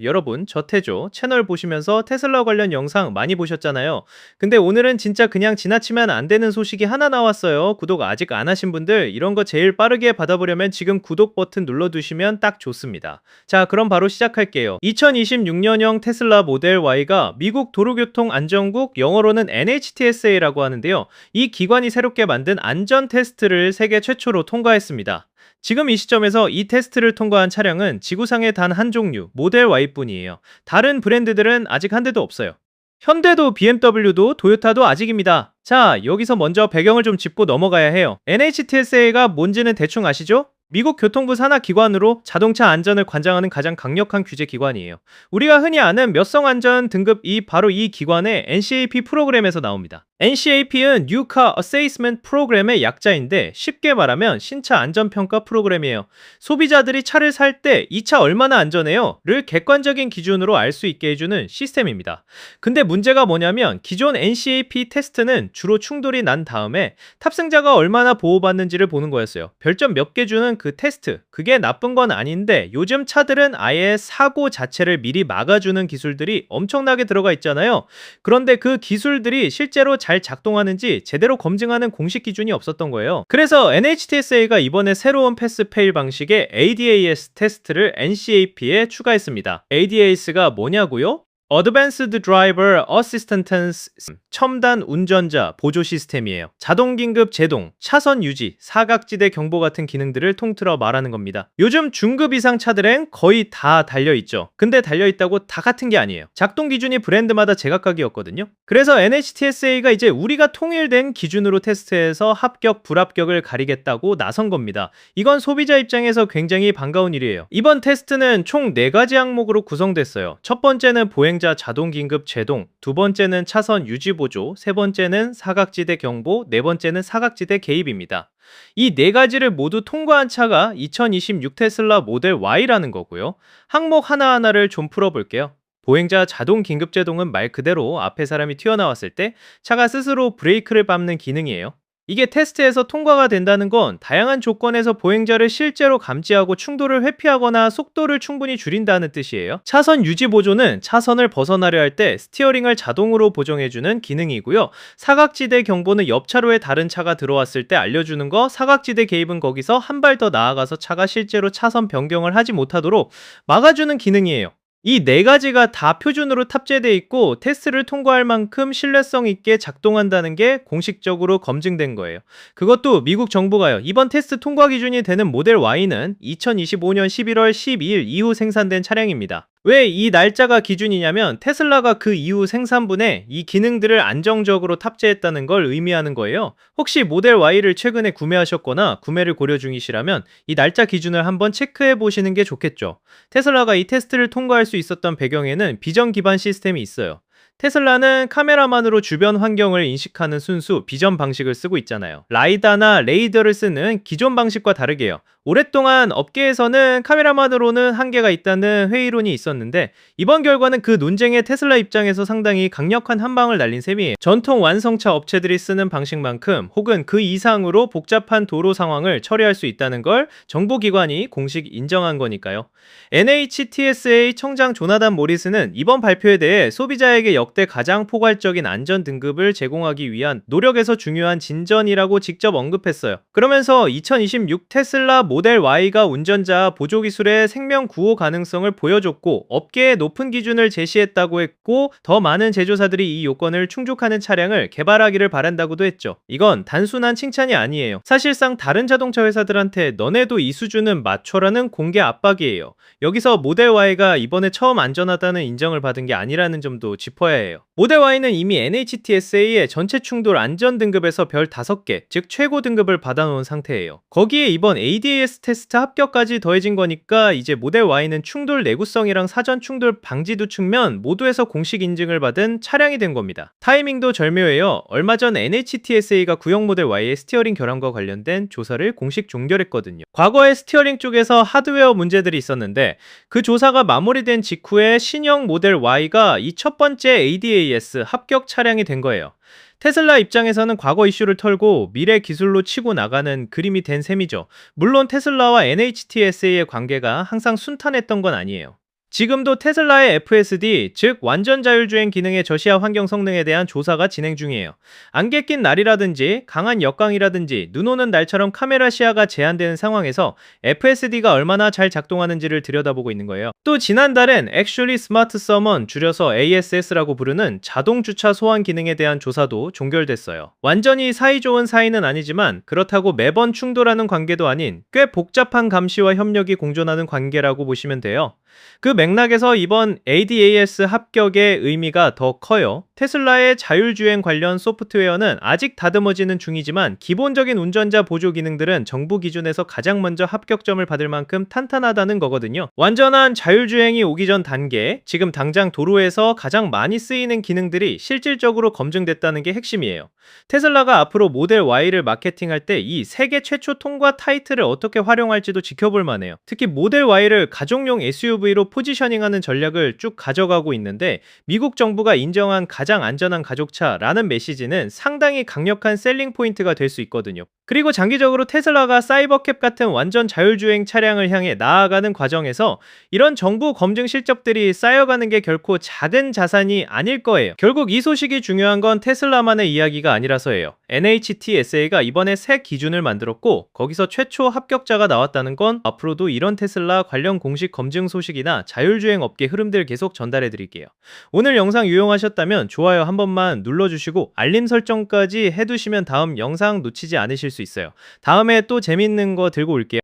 여러분, 저 태조 채널 보시면서 테슬라 관련 영상 많이 보셨잖아요. 근데 오늘은 진짜 그냥 지나치면 안 되는 소식이 하나 나왔어요. 구독 아직 안 하신 분들 이런 거 제일 빠르게 받아보려면 지금 구독 버튼 눌러두시면 딱 좋습니다. 자, 그럼 바로 시작할게요. 2026년형 테슬라 모델 Y가 미국 도로교통안전국, 영어로는 NHTSA라고 하는데요. 이 기관이 새롭게 만든 안전 테스트를 세계 최초로 통과했습니다. 지금 이 시점에서 이 테스트를 통과한 차량은 지구상에 단 한 종류, 모델 Y뿐이에요. 다른 브랜드들은 아직 한 대도 없어요. 현대도 BMW도 토요타도 아직입니다. 자, 여기서 먼저 배경을 좀 짚고 넘어가야 해요. NHTSA가 뭔지는 대충 아시죠? 미국 교통부 산하 기관으로 자동차 안전을 관장하는 가장 강력한 규제 기관이에요. 우리가 흔히 아는 몇성 안전 등급 2, 바로 이 기관의 NCAP 프로그램에서 나옵니다. NCAP는 New Car Assessment 프로그램의 약자인데 쉽게 말하면 신차 안전평가 프로그램이에요. 소비자들이 차를 살 때 이 차 얼마나 안전해요? 를 객관적인 기준으로 알 수 있게 해주는 시스템입니다. 근데 문제가 뭐냐면 기존 NCAP 테스트는 주로 충돌이 난 다음에 탑승자가 얼마나 보호받는지를 보는 거였어요. 별점 몇 개 주는 그 테스트, 그게 나쁜 건 아닌데 요즘 차들은 아예 사고 자체를 미리 막아주는 기술들이 엄청나게 들어가 있잖아요. 그런데 그 기술들이 실제로 잘 작동하는지 제대로 검증하는 공식 기준이 없었던 거예요. 그래서 NHTSA가 이번에 새로운 패스 페일 방식의 ADAS 테스트를 NCAP에 추가했습니다. ADAS가 뭐냐고요? Advanced Driver Assistance, 첨단 운전자 보조 시스템이에요. 자동 긴급 제동, 차선 유지, 사각지대 경보 같은 기능들을 통틀어 말하는 겁니다. 요즘 중급 이상 차들엔 거의 다 달려있죠. 근데 달려있다고 다 같은 게 아니에요. 작동 기준이 브랜드마다 제각각이었거든요. 그래서 NHTSA가 이제 우리가 통일된 기준으로 테스트해서 합격, 불합격을 가리겠다고 나선 겁니다. 이건 소비자 입장에서 굉장히 반가운 일이에요. 이번 테스트는 총 4가지 항목으로 구성됐어요. 첫 번째는 보행자 자동 긴급 제동, 두 번째는 차선 유지 보조, 세 번째는 사각지대 경보, 네 번째는 사각지대 개입입니다. 이 4가지를 모두 통과한 차가 2026 테슬라 모델 Y라는 거고요. 항목 하나하나를 좀 풀어볼게요. 보행자 자동 긴급 제동은 말 그대로 앞에 사람이 튀어나왔을 때 차가 스스로 브레이크를 밟는 기능이에요. 이게 테스트에서 통과가 된다는 건 다양한 조건에서 보행자를 실제로 감지하고 충돌을 회피하거나 속도를 충분히 줄인다는 뜻이에요. 차선 유지 보조는 차선을 벗어나려 할 때 스티어링을 자동으로 보정해주는 기능이고요. 사각지대 경보는 옆 차로에 다른 차가 들어왔을 때 알려주는 거, 사각지대 개입은 거기서 한 발 더 나아가서 차가 실제로 차선 변경을 하지 못하도록 막아주는 기능이에요. 이 4가지가 다 표준으로 탑재되어 있고 테스트를 통과할 만큼 신뢰성 있게 작동한다는 게 공식적으로 검증된 거예요. 그것도 미국 정부가요. 이번 테스트 통과 기준이 되는 모델 Y는 2025년 11월 12일 이후 생산된 차량입니다. 왜 이 날짜가 기준이냐면 테슬라가 그 이후 생산분에 이 기능들을 안정적으로 탑재했다는 걸 의미하는 거예요. 혹시 모델 Y를 최근에 구매하셨거나 구매를 고려 중이시라면 이 날짜 기준을 한번 체크해 보시는 게 좋겠죠. 테슬라가 이 테스트를 통과할 수 있었던 배경에는 비전 기반 시스템이 있어요. 테슬라는 카메라만으로 주변 환경을 인식하는 순수 비전 방식을 쓰고 있잖아요. 라이다나 레이더를 쓰는 기존 방식과 다르게요. 오랫동안 업계에서는 카메라만으로는 한계가 있다는 회의론이 있었는데 이번 결과는 그 논쟁에 테슬라 입장에서 상당히 강력한 한방을 날린 셈이에요. 전통 완성차 업체들이 쓰는 방식만큼 혹은 그 이상으로 복잡한 도로 상황을 처리할 수 있다는 걸 정보기관이 공식 인정한 거니까요. NHTSA 청장 조나단 모리스는 이번 발표에 대해 소비자에게 역대 가장 포괄적인 안전 등급을 제공하기 위한 노력에서 중요한 진전이라고 직접 언급했어요. 그러면서 2026 테슬라 모델 Y가 운전자 보조 기술의 생명 구호 가능성을 보여줬고 업계에 높은 기준을 제시했다고 했고 더 많은 제조사들이 이 요건을 충족하는 차량을 개발하기를 바란다고도 했죠. 이건 단순한 칭찬이 아니에요. 사실상 다른 자동차 회사들한테 너네도 이 수준은 맞춰라는 공개 압박이에요. 여기서 모델 Y가 이번에 처음 안전하다는 인정을 받은 게 아니라는 점도 짚어야 해요. 모델 Y는 이미 NHTSA의 전체 충돌 안전 등급에서 별 5개, 즉 최고 등급을 받아놓은 상태예요. 거기에 이번 ADAS 테스트 합격까지 더해진 거니까 이제 모델 Y는 충돌 내구성이랑 사전 충돌 방지도 측면 모두에서 공식 인증을 받은 차량이 된 겁니다. 타이밍도 절묘해요. 얼마 전 NHTSA가 구형 모델 Y의 스티어링 결함과 관련된 조사를 공식 종결했거든요. 과거에 스티어링 쪽에서 하드웨어 문제들이 있었는데 그 조사가 마무리된 직후에 신형 모델 Y가 이 첫 번째 ADAS 합격 차량이 된 거예요. 테슬라 입장에서는 과거 이슈를 털고 미래 기술로 치고 나가는 그림이 된 셈이죠. 물론 테슬라와 NHTSA의 관계가 항상 순탄했던 건 아니에요. 지금도 테슬라의 FSD, 즉 완전 자율주행 기능의 저시야 환경 성능에 대한 조사가 진행 중이에요. 안개 낀 날이라든지 강한 역광이라든지 눈 오는 날처럼 카메라 시야가 제한되는 상황에서 FSD가 얼마나 잘 작동하는지를 들여다보고 있는 거예요. 또 지난달엔 Actually Smart Summon, 줄여서 ASS라고 부르는 자동 주차 소환 기능에 대한 조사도 종결됐어요. 완전히 사이좋은 사이는 아니지만 그렇다고 매번 충돌하는 관계도 아닌 꽤 복잡한 감시와 협력이 공존하는 관계라고 보시면 돼요. 그 맥락에서 이번 ADAS 합격의 의미가 더 커요. 테슬라의 자율주행 관련 소프트웨어는 아직 다듬어지는 중이지만 기본적인 운전자 보조 기능들은 정부 기준에서 가장 먼저 합격점을 받을 만큼 탄탄하다는 거거든요. 완전한 자율주행이 오기 전 단계, 지금 당장 도로에서 가장 많이 쓰이는 기능들이 실질적으로 검증됐다는 게 핵심이에요. 테슬라가 앞으로 모델 Y를 마케팅할 때 이 세계 최초 통과 타이틀을 어떻게 활용할지도 지켜볼 만해요. 특히 모델 Y를 가족용 SUV로 포지셔닝하는 전략을 쭉 가져가고 있는데 미국 정부가 인정한 가장 안전한 가족차라는 메시지는 상당히 강력한 셀링 포인트가 될 수 있거든요. 그리고 장기적으로 테슬라가 사이버캡 같은 완전 자율주행 차량을 향해 나아가는 과정에서 이런 정부 검증 실적들이 쌓여가는 게 결코 작은 자산이 아닐 거예요. 결국 이 소식이 중요한 건 테슬라만의 이야기가 아니라서예요. NHTSA가 이번에 새 기준을 만들었고 거기서 최초 합격자가 나왔다는 건 앞으로도 이런 테슬라 관련 공식 검증 소식이나 자율주행 업계 흐름들 계속 전달해 드릴게요. 오늘 영상 유용하셨다면 좋아요 한 번만 눌러주시고 알림 설정까지 해두시면 다음 영상 놓치지 않으실 수 있어요. 다음에 또 재밌는 거 들고 올게요.